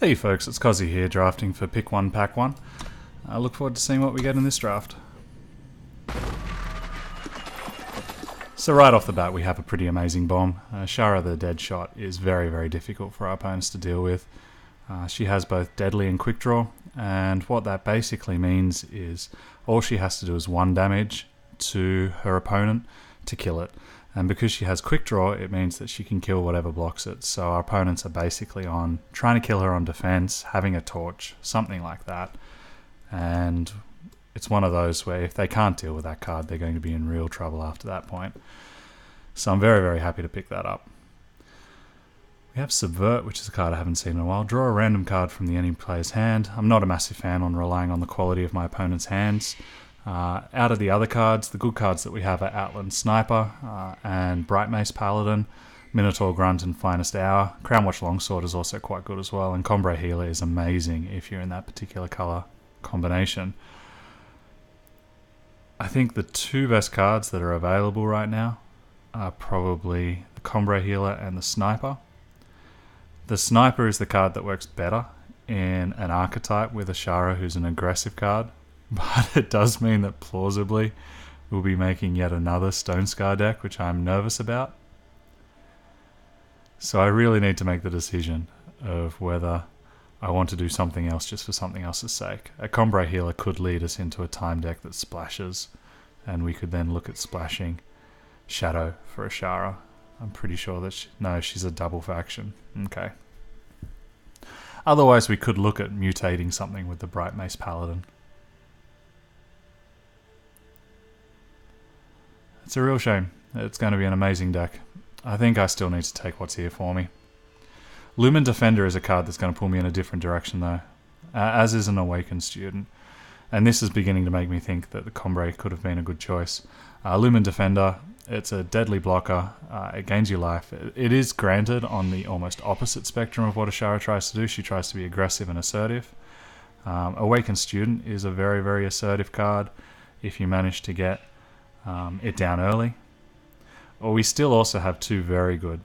Hey folks, it's Kozzi here, drafting for Pick 1, Pack 1. I look forward to seeing what we get in this draft. So right off the bat we have a pretty amazing bomb. Shara the Dead Shot is very, very difficult for our opponents to deal with. She has both deadly and quick draw, and what that basically means is all she has to do is 1 damage to her opponent to kill it. And because she has quick draw, it means that she can kill whatever blocks it. So our opponents are basically on trying to kill her on defense, having a torch, something like that. And it's one of those where if they can't deal with that card, they're going to be in real trouble after that point. So I'm very, very happy to pick that up. We have Subvert, which is a card I haven't seen in a while. Draw a random card from the enemy player's hand. I'm not a massive fan on relying on the quality of my opponent's hands. Out of the other cards, the good cards that we have are Outland Sniper and Bright Mace Paladin, Minotaur Grunt and Finest Hour. Crown Watch Longsword is also quite good as well, and Combrei Healer is amazing if you're in that particular colour combination. I think the 2 best cards that are available right now are probably the Combrei Healer and the Sniper. The Sniper is the card that works better in an archetype with a Shara who's an aggressive card. But it does mean that plausibly we'll be making yet another Stonescar deck, which I'm nervous about. So I really need to make the decision of whether I want to do something else just for something else's sake. A Combrei Healer could lead us into a time deck that splashes, and we could then look at splashing Shadow for a Shara. I'm pretty sure that no, she's a double faction. Okay. Otherwise we could look at mutating something with the Bright Mace Paladin. It's a real shame. It's going to be an amazing deck. I think I still need to take what's here for me. Lumen Defender is a card that's going to pull me in a different direction though, as is an Awakened Student. And this is beginning to make me think that the Combrei could have been a good choice. Lumen Defender, it's a deadly blocker. It gains you life. It is granted on the almost opposite spectrum of what a Shara tries to do. She tries to be aggressive and assertive. Awakened Student is a very, very assertive card if you manage to get it down early. Or we still also have 2 very good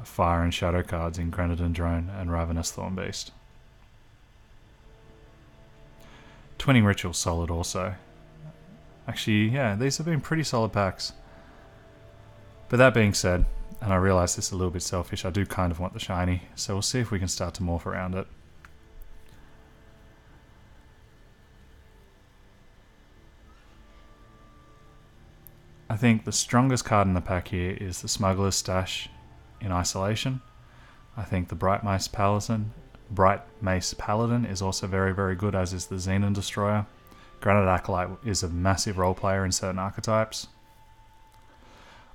fire and shadow cards in Grenadin Drone and Ravenous Thornbeast. Twinning Ritual solid also. Actually, yeah, these have been pretty solid packs. But that being said, and I realise this is a little bit selfish, I do kind of want the shiny, so we'll see if we can start to morph around it. I think the strongest card in the pack here is the Smuggler's Stash in Isolation. I think the Bright Mace Paladin is also very, very good, as is the Xenon Destroyer. Granite Acolyte is a massive role player in certain archetypes.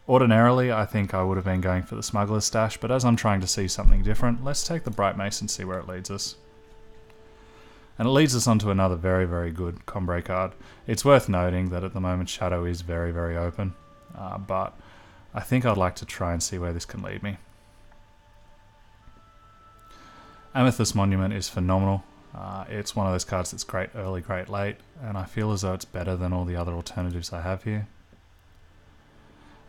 Ordinarily, I think I would have been going for the Smuggler's Stash, but as I'm trying to see something different, let's take the Bright Mace and see where it leads us. And it leads us onto another very, very good Combrei card. It's worth noting that at the moment Shadow is very, very open, but I think I'd like to try and see where this can lead me. Amethyst Monument is phenomenal. It's one of those cards that's great early, great late, and I feel as though it's better than all the other alternatives I have here.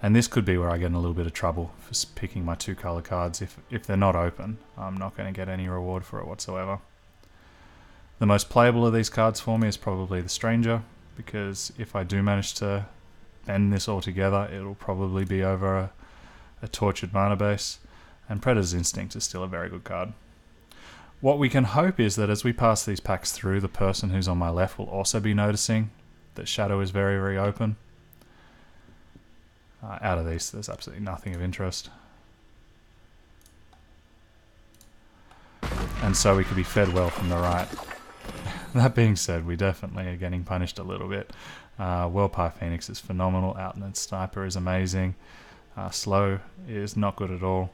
And this could be where I get in a little bit of trouble for picking my 2 colour cards. If they're not open, I'm not going to get any reward for it whatsoever. The most playable of these cards for me is probably the Stranger, because if I do manage to bend this all together, it'll probably be over a Tortured Mana base, and Predator's Instinct is still a very good card. What we can hope is that as we pass these packs through, the person who's on my left will also be noticing that Shadow is very, very open. Out of these, there's absolutely nothing of interest. And so we could be fed well from the right. That being said, we definitely are getting punished a little bit. Whirlpire Phoenix is phenomenal. Outland Sniper is amazing. Slow is not good at all.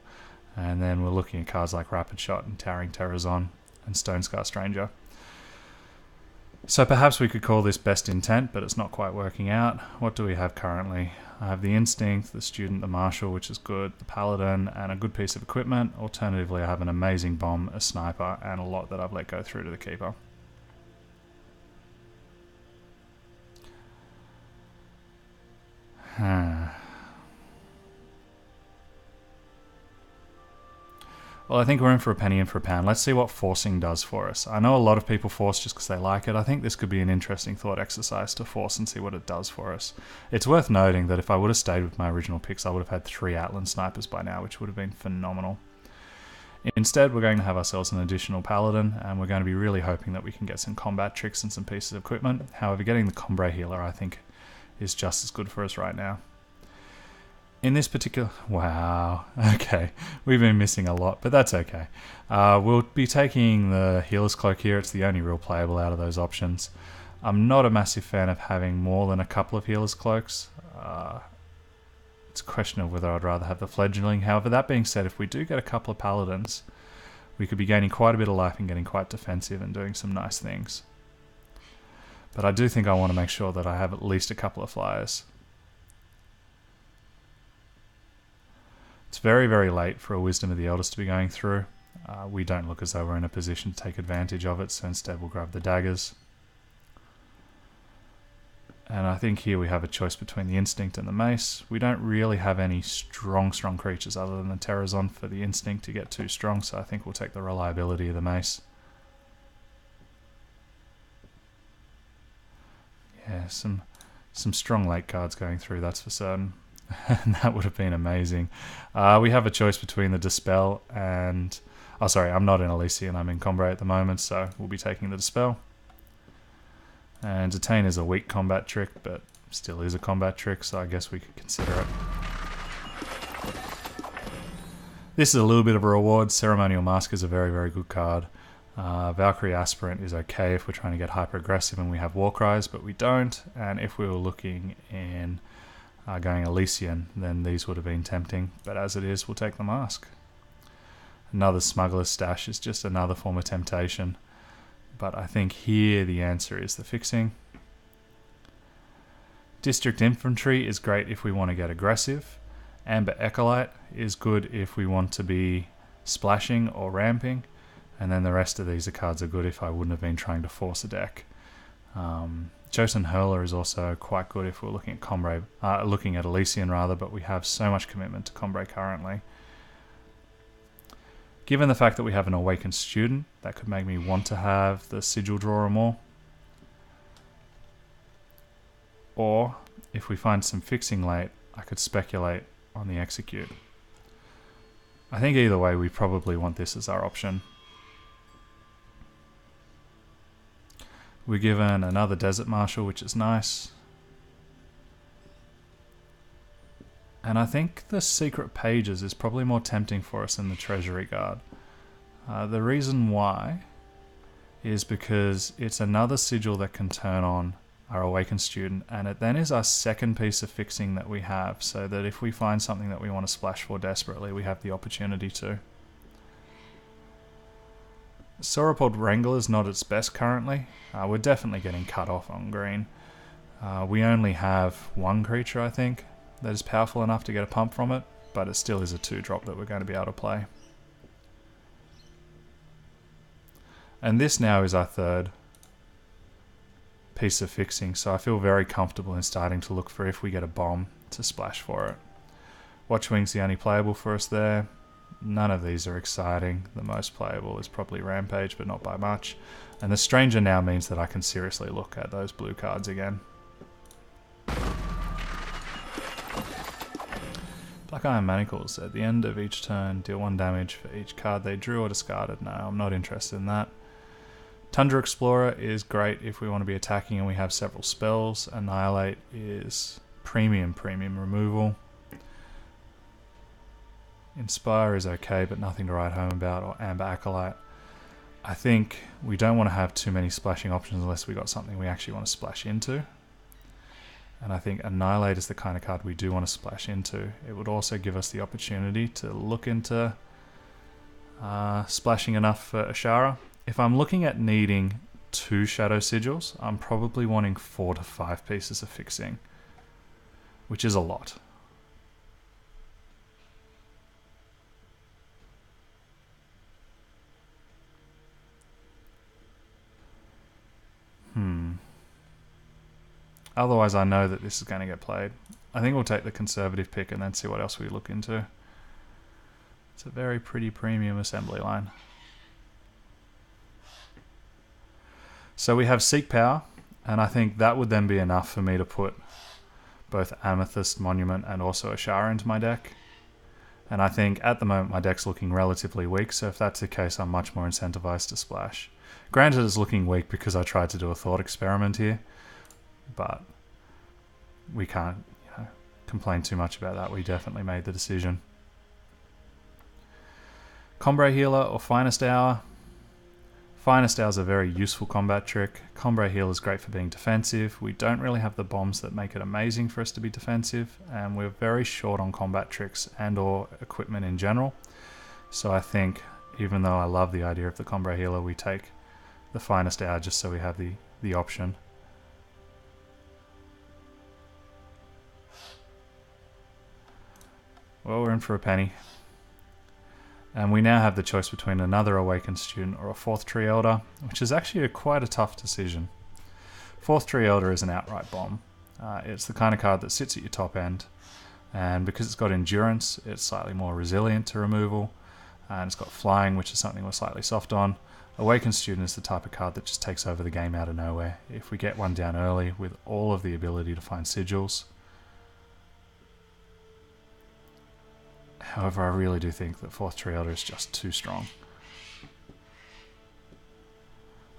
And then we're looking at cards like Rapid Shot and Towering Terrazon and Stonescar Stranger. So perhaps we could call this Best Intent, but it's not quite working out. What do we have currently? I have the Instinct, the Student, the Marshal, which is good, the Paladin, and a good piece of equipment. Alternatively, I have an amazing Bomb, a Sniper, and a lot that I've let go through to the Keeper. Well, I think we're in for a penny in for a pound. Let's see what forcing does for us. I know a lot of people force just because they like it. I think this could be an interesting thought exercise to force and see what it does for us. It's worth noting that if I would have stayed with my original picks, I would have had 3 Outland snipers by now, which would have been phenomenal. Instead, we're going to have ourselves an additional paladin, and we're going to be really hoping that we can get some combat tricks and some pieces of equipment. However, getting the Combrei healer, I think, is just as good for us right now. In this particular... Wow. Okay. We've been missing a lot, but that's okay. We'll be taking the healer's cloak here. It's the only real playable out of those options. I'm not a massive fan of having more than a couple of healer's cloaks. It's a question of whether I'd rather have the fledgling. However, that being said, if we do get a couple of paladins, we could be gaining quite a bit of life and getting quite defensive and doing some nice things. But I do think I want to make sure that I have at least a couple of flyers. It's very, very late for a Wisdom of the Elders to be going through. We don't look as though we're in a position to take advantage of it, so instead we'll grab the daggers. And I think here we have a choice between the Instinct and the Mace. We don't really have any strong creatures other than the Terrazon for the Instinct to get too strong, so I think we'll take the reliability of the Mace. Yeah, some strong late cards going through, that's for certain. And that would have been amazing. We have a choice between the Dispel and... Oh, sorry, I'm not in Elysian, I'm in Combrei at the moment, so we'll be taking the Dispel. And Detain is a weak combat trick, but still is a combat trick, so I guess we could consider it. This is a little bit of a reward. Ceremonial Mask is a very, very good card. Valkyrie Aspirant is okay if we're trying to get hyper-aggressive and we have War Cries, but we don't. And if we were looking in... going Elysian, then these would have been tempting, but as it is, we'll take the Mask. Another Smuggler's Stash is just another form of temptation, but I think here the answer is the fixing. District Infantry is great if we want to get aggressive. Amber Acolyte is good if we want to be splashing or ramping, and then the rest of these cards are good if I wouldn't have been trying to force a deck. Chosen Hurler is also quite good if we're looking at Combrei, looking at Elysian rather, but we have so much commitment to Combrei currently. Given the fact that we have an Awakened Student, that could make me want to have the Sigil Drawer more. Or, if we find some fixing late, I could speculate on the Execute. I think either way, we probably want this as our option. We're given another Desert Marshal, which is nice. And I think the Secret Pages is probably more tempting for us than the Treasury Guard. The reason why is because it's another sigil that can turn on our Awakened Student, and it then is our second piece of fixing that we have, so that if we find something that we want to splash for desperately, we have the opportunity to. Sauropod Wrangler is not its best currently. We're definitely getting cut off on green. We only have one creature, I think, that is powerful enough to get a pump from it, but it still is a 2-drop that we're going to be able to play. And this now is our third piece of fixing, so I feel very comfortable in starting to look for if we get a bomb to splash for it. Watchwing's the only playable for us there. None of these are exciting. The most playable is probably Rampage, but not by much. And the Stranger now means that I can seriously look at those blue cards again. Black Iron Manacles. At the end of each turn, deal 1 damage for each card they drew or discarded. No, I'm not interested in that. Tundra Explorer is great if we want to be attacking and we have several spells. Annihilate is premium removal. Inspire is okay, but nothing to write home about, or Amber Acolyte. I think we don't want to have too many splashing options unless we got something we actually want to splash into. And I think Annihilate is the kind of card we do want to splash into. It would also give us the opportunity to look into splashing enough for Ashara. If I'm looking at needing 2 Shadow Sigils, I'm probably wanting 4 to 5 pieces of fixing, which is a lot. Otherwise, I know that this is going to get played. I think we'll take the conservative pick and then see what else we look into. It's a very pretty premium assembly line. So we have Seek Power, and I think that would then be enough for me to put both Amethyst, Monument, and also Ashara into my deck. And I think at the moment my deck's looking relatively weak, so if that's the case, I'm much more incentivized to splash. Granted, it's looking weak because I tried to do a thought experiment here, but we can't, complain too much about that. We definitely made the decision. Combrei Healer or Finest Hour. Finest Hour is a very useful combat trick. Combrei Healer is great for being defensive. We don't really have the bombs that make it amazing for us to be defensive, and we're very short on combat tricks and or equipment in general. So I think, even though I love the idea of the Combrei Healer, we take the Finest Hour just so we have the option. Well, we're in for a penny. And we now have the choice between another Awakened Student or a 4th Tree Elder, which is actually quite a tough decision. 4th Tree Elder is an outright bomb. It's the kind of card that sits at your top end, and because it's got Endurance, it's slightly more resilient to removal, and it's got Flying, which is something we're slightly soft on. Awakened Student is the type of card that just takes over the game out of nowhere. If we get one down early with all of the ability to find sigils. However, I really do think that 4th Tree Elder is just too strong.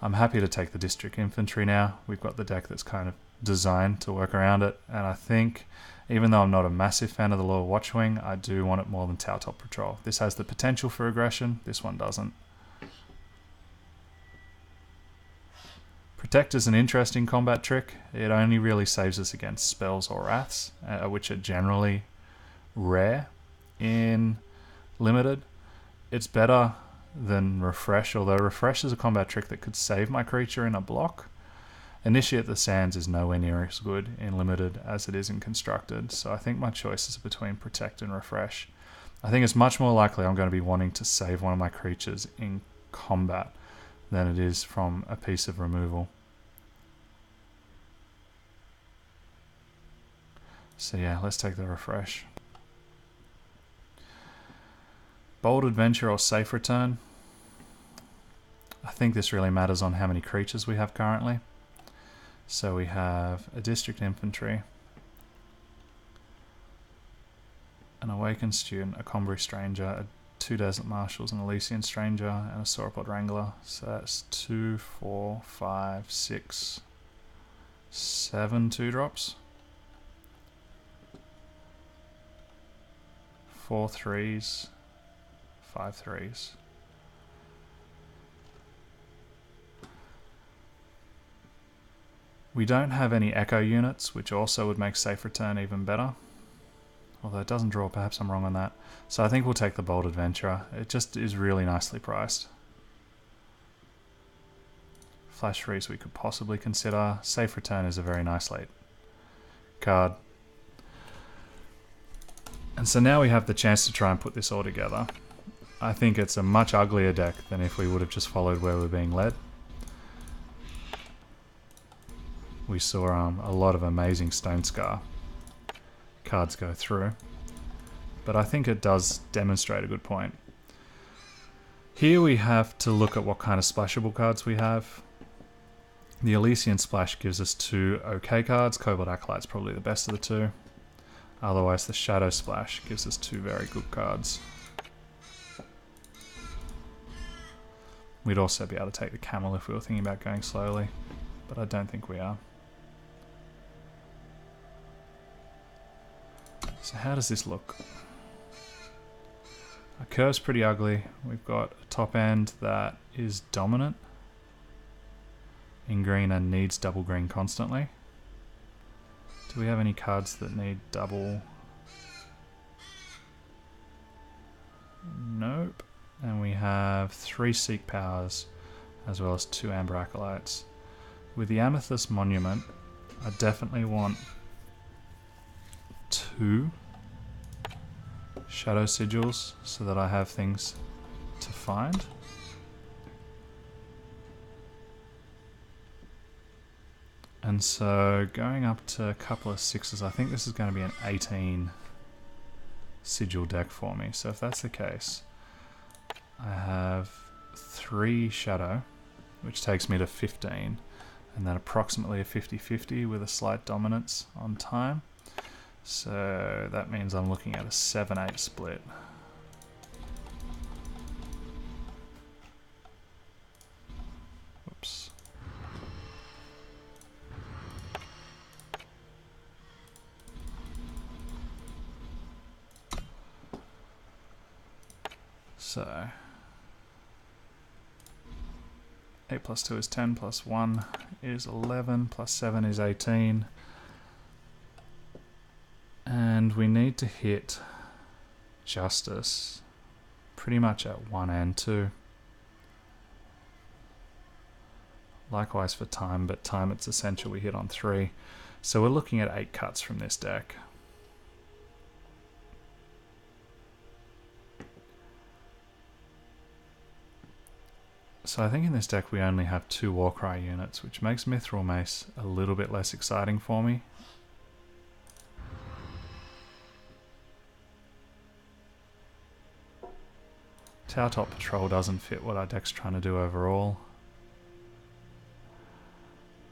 I'm happy to take the District Infantry now. We've got the deck that's kind of designed to work around it, and I think, even though I'm not a massive fan of the Loyal Watchwing, I do want it more than Tau Top Patrol. This has the potential for aggression, this one doesn't. Protect is an interesting combat trick. It only really saves us against spells or wraths, which are generally rare in Limited. It's better than Refresh, although Refresh is a combat trick that could save my creature in a block. Initiate the Sands is nowhere near as good in Limited as it is in Constructed, so I think my choice is between Protect and Refresh. I think it's much more likely I'm going to be wanting to save one of my creatures in combat than it is from a piece of removal. So yeah, let's take the Refresh. Bold Adventure or Safe Return. I think this really matters on how many creatures we have currently. So we have a District Infantry, an Awakened Student, a Combrei Stranger, 2 Desert Marshals, an Elysian Stranger, and a Sauropod Wrangler. So that's 2, 4, 5, 6, 7 2-drops. 4 3s. 5 3s. We don't have any Echo units, which also would make Safe Return even better. Although it doesn't draw, perhaps I'm wrong on that. So I think we'll take the Bold Adventurer. It just is really nicely priced. Flash Freeze we could possibly consider. Safe Return is a very nice late card. And so now we have the chance to try and put this all together. I think it's a much uglier deck than if we would have just followed where we're being led. We saw a lot of amazing Stonescar cards go through, but I think it does demonstrate a good point. Here we have to look at what kind of splashable cards we have. The Elysian Splash gives us 2 okay cards. Cobalt Acolyte's probably the best of the 2. Otherwise the Shadow Splash gives us 2 very good cards. We'd also be able to take the Camel if we were thinking about going slowly, but I don't think we are. So how does this look? Our curve's pretty ugly. We've got a top end that is dominant in green and needs double green constantly. Do we have any cards that need double? Nope. And we have 3 Seek Powers as well as 2 Amber Acolytes. With the Amethyst Monument, I definitely want 2 Shadow Sigils so that I have things to find. And so going up to a couple of 6s, I think this is going to be an 18 sigil deck for me. So if that's the case, I have 3 shadow, which takes me to 15, and then approximately a 50-50 with a slight dominance on time. So that means I'm looking at a 7-8 split. Whoops. So 8 plus 2 is 10, plus 1 is 11, plus 7 is 18. And we need to hit justice pretty much at 1 and 2. Likewise for time, but time it's essential we hit on 3. So we're looking at 8 cuts from this deck. So I think in this deck we only have 2 Warcry units, which makes Mithril Mace a little bit less exciting for me. Tower Top Patrol doesn't fit what our deck's trying to do overall.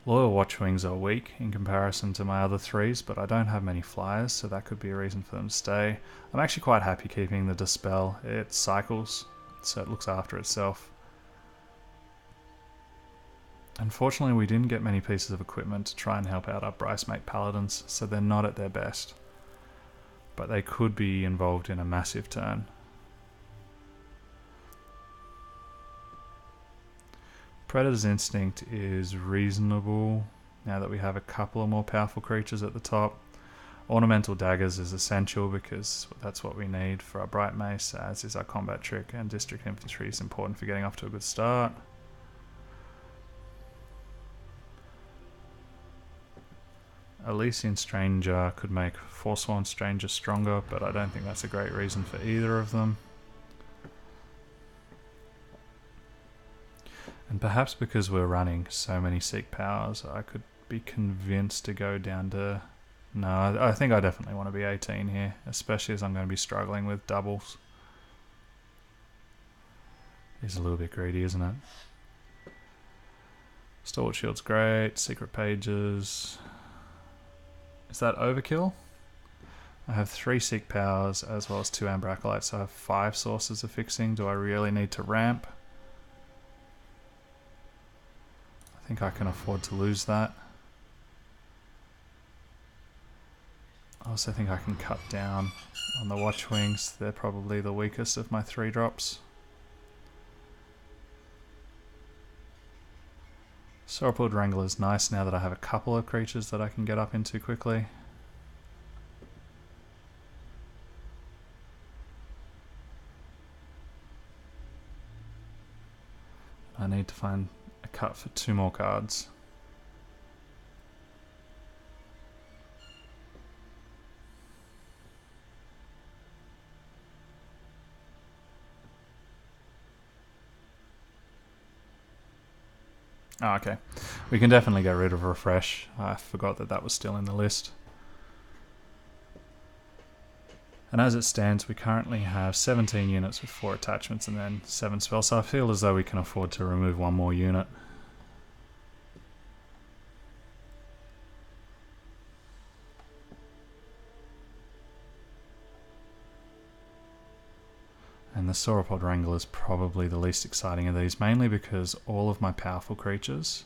Loyal Watchwings are weak in comparison to my other 3s, but I don't have many flyers, so that could be a reason for them to stay. I'm actually quite happy keeping the Dispel. It cycles, so it looks after itself. Unfortunately, we didn't get many pieces of equipment to try and help out our Bricemate Paladins, so they're not at their best. But they could be involved in a massive turn. Predator's Instinct is reasonable now that we have a couple of more powerful creatures at the top. Ornamental Daggers is essential because that's what we need for our Bright Mace, as is our Combat Trick, and District Infantry is important for getting off to a good start. Elysian Stranger could make Forsworn Stranger stronger, but I don't think that's a great reason for either of them. And perhaps because we're running so many Seek Powers, I could be convinced to go down to... No, I think I definitely want to be 18 here, especially as I'm going to be struggling with doubles. It's a little bit greedy, isn't it? Stalwart Shield's great, Secret Pages... Is that overkill? I have 3 Seek Powers as well as 2 Amber Acolytes, so I have 5 sources of fixing. Do I really need to ramp? I think I can afford to lose that. I also think I can cut down on the Watchwings. They're probably the weakest of my 3 drops. Sauropod Wrangler is nice now that I have a couple of creatures that I can get up into quickly. I need to find a cut for 2 more cards. Oh, okay. We can definitely get rid of Refresh. I forgot that that was still in the list. And as it stands, we currently have 17 units with 4 attachments and then 7 spells, so I feel as though we can afford to remove 1 more unit. And the Sauropod Wrangler is probably the least exciting of these, mainly because all of my powerful creatures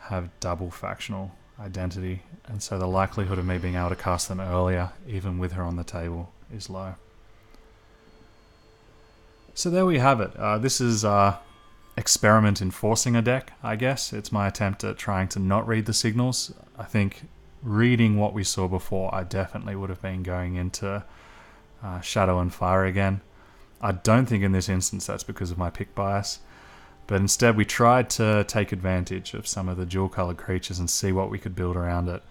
have double factional identity, and so the likelihood of me being able to cast them earlier, even with her on the table, is low. So there we have it. This is experiment in forcing a deck, I guess. It's my attempt at trying to not read the signals. I think reading what we saw before, I definitely would have been going into Shadow and Fire again. I don't think in this instance that's because of my pick bias, but instead we tried to take advantage of some of the dual colored creatures and see what we could build around it.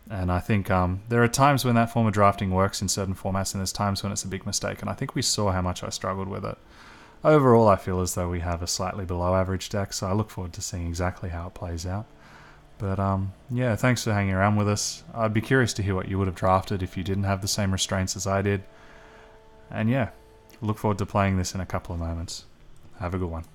And I think there are times when that form of drafting works in certain formats, and there's times when it's a big mistake, and I think we saw how much I struggled with it. Overall, I feel as though we have a slightly below average deck, so I look forward to seeing exactly how it plays out. But yeah, thanks for hanging around with us. I'd be curious to hear what you would have drafted if you didn't have the same restraints as I did. And yeah, look forward to playing this in a couple of moments. Have a good one.